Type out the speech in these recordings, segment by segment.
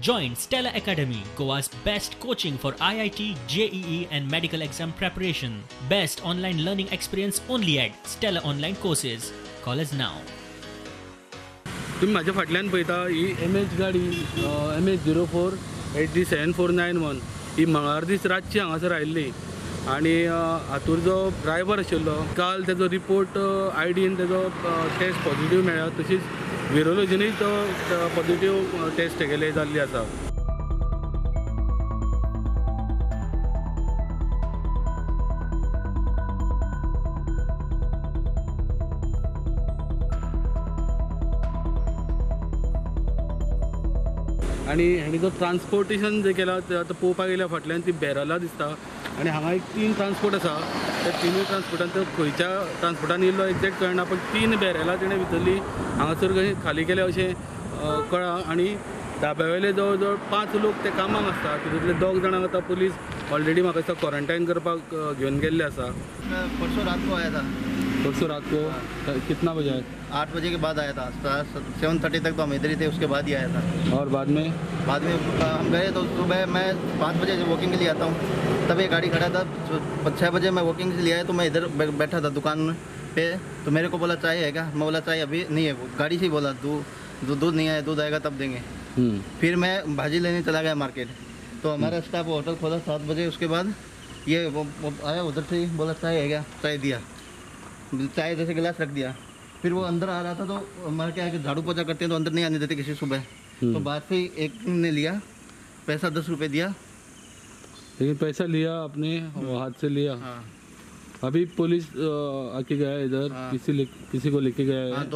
Join Stella Academy, Goa's best coaching for IIT, JEE and medical exam preparation. Best online learning experience only at Stella Online Courses. Call us now. तुम्ही माझ्या फाटल्यान पळयता ही MH गाडी MH04 807491 ही मंगळार दीस रातची हांगासर आयिल्ली आनी हातूर जो ड्रायव्हर आशिल्लो काल तेजो रिपोर्ट आयडीन तेजो टेस्ट पॉझिटिव्ह मेळ्ळा तशीच व्हिरोलॉजीनूय तो पॉझिटिव्ह टेस्ट केले जाल्ली आसा. आनी हेणी जो ट्रान्सपोर्टेशन जे केला ते आतां पळोवपाक गेल्या फाटल्यान ती बॅरलां दिसता आनी हांगा एक 3 ट्रान्सपोर्ट आसा. त्या 3 ट्रान्सपोर्टान तो खंयच्या ट्रान्सपोर्टान येयल्लो एक्झॅक्ट कळना पण 3 बॅरलां तेणें भितरली हांगासर खंय खाली केल्या अशें कळ्ळा. आनी धाब्या वयले जवळ जवळ 5 लोक ते कामाक आसता तितूंतले 2 जाणांक आतां पुलीस ऑलरेडी म्हाका दिसता क्वॉरंटायन करपाक घेवन गेल्ले आसा. परसों रात को आया था. परसों रात को कितना बजे आया? 8 बजे के बाद आया था. 7:30 तक तो हम इधर ही थे, उसके बाद ही आया था. और बाद में हम गए तो सुबह मैं 5 बजे वॉकिंग के लिए आता हूँ, तब ये गाड़ी खड़ा था. 6 बजे मैं वॉकिंग से लिए आया तो मैं इधर बैठा था दुकान पे. तो मेरे को बोला चाय है क्या? मैं बोला चाय अभी नहीं है. वो गाड़ी से ही बोला दूध नहीं आया, दूध आएगा तब देंगे. फिर मैं भाजी लेने चला गया मार्केट. तो हमारा स्टाफ होटल खोला 7 बजे. उसके बाद ये वो आया उधर से ही बोला चाय है क्या? चाय दिया, चाय जैसे गिलास रख दिया. फिर वो अंदर आ रहा था तो हमारे क्या है कि झाड़ू पोछा करते हैं तो अंदर नहीं आने देते किसी सुबह. तो बाहर से ही एक ने लिया पैसा, 10 रुपये दिया. लेकिन पैसा लिया आपने हाथ से लिया. हाँ. अभी पुलिस आके गया इधर. हाँ. किसी को लेके गया है. हाँ,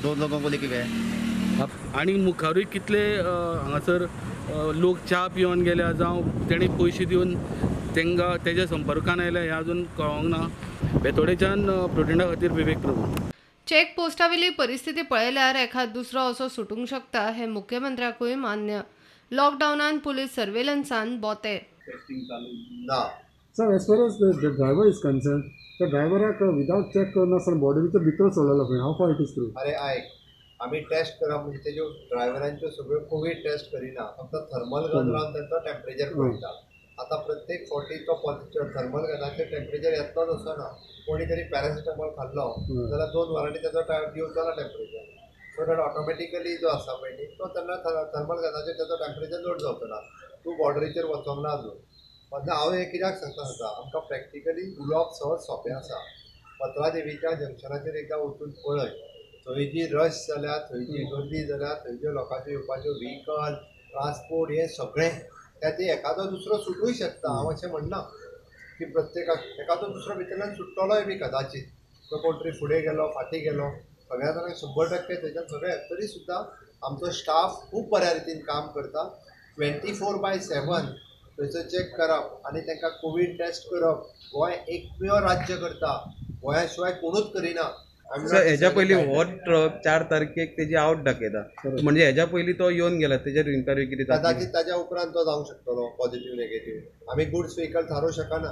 दो लोगों को लेके गए. आणि मुखारूय कितले हांगासर लोक च्या पिवन गेल्या जावं तेणी पयशे दिवन तांकां तेज्या संपर्कान आयल्या हें अजून कळोंक ना. बेतोडेच्यान प्रोटिना खातीर विवेक प्रभू. चेक पोस्टावेली परिस्थिती पळयल्यार एखाद दुसरो असो सुटूंक शकता हे मुख्यमंत्र्याकूय मान्य. लॉकडावनान पुलीस सर्वेलन्सान बोते. Sir, as far as the driver is concerned, the driver without check करनासतना बॉडी भितर सोडलेलो खंय. How far it is true? अरे आयक, आम्ही टेस्ट करप म्हणजे तेज्यो ड्रायव्हरांच्यो सगळ्यो कोवीड टेस्ट करिना, फक्त थर्मल गन लावन त्यांचो टेम्परेचर पळयता. आता प्रत्येक फावटी तो थर्मल गनाचें टेम्परेचर येतलोच असो ना. कोणी तरी पॅरासिटामॉल खाल्लो जाल्यार 2 वरांनी तेजो दिवचो ना टेम्परेचर. सो दॅट ऑटोमॅटिकली जो आसा पळय न्ही तो तेन्ना थर्मल गनाचेर तेजो टेम्परेचर लोड जावचो ना. तूं बॉर्डरीचेर वचोंक ना अजून. म्हणजे हांव हें कित्याक सांगता आमकां प्रॅक्टिकली उलोवप सहज सोंपें आसा. पत्रा देवीच्या जंक्शनाचेर एकदां वचून पळय, थंय जी रश जाल्या, थंय जी गर्दी जाल्या, थंयच्यो लोकांच्यो येवपाच्यो व्हेहिकल ट्रान्सपोर्ट हें सगळें त्याचे एखादो दुसरो सुटूय शकता. हांव अशें म्हणना की प्रत्येकाक एखादो दुसरो भितरल्यान सुट्टलोय बी कदाचित. तो कोण तरी फुडें गेलो फाटीं गेलो, सगळ्या जाणांक 100% थंयच्यान सगळे. तरी सुद्दां आमचो स्टाफ खूब बऱ्या रितीन काम करता. 24/7 थंयसर चॅक करप आनी तांकां कोवीड टेस्ट करप. गोंय एकमेव राज्य करता, गोंया शिवाय कोणूच करिना. हेच्या पयलीं हो ट्रक 4 तारखेक तेजी आवट दाखयता, म्हणजे हेच्या पयलीं तो येवन गेला तेजेर इन्क्वायरी कितें कदाचित ताच्या उपरांत तो जावंक शकतलो पॉझिटिव्ह नेगेटिव्ह. आमी गुड्स व्हेहिकल थारोवंक शकना.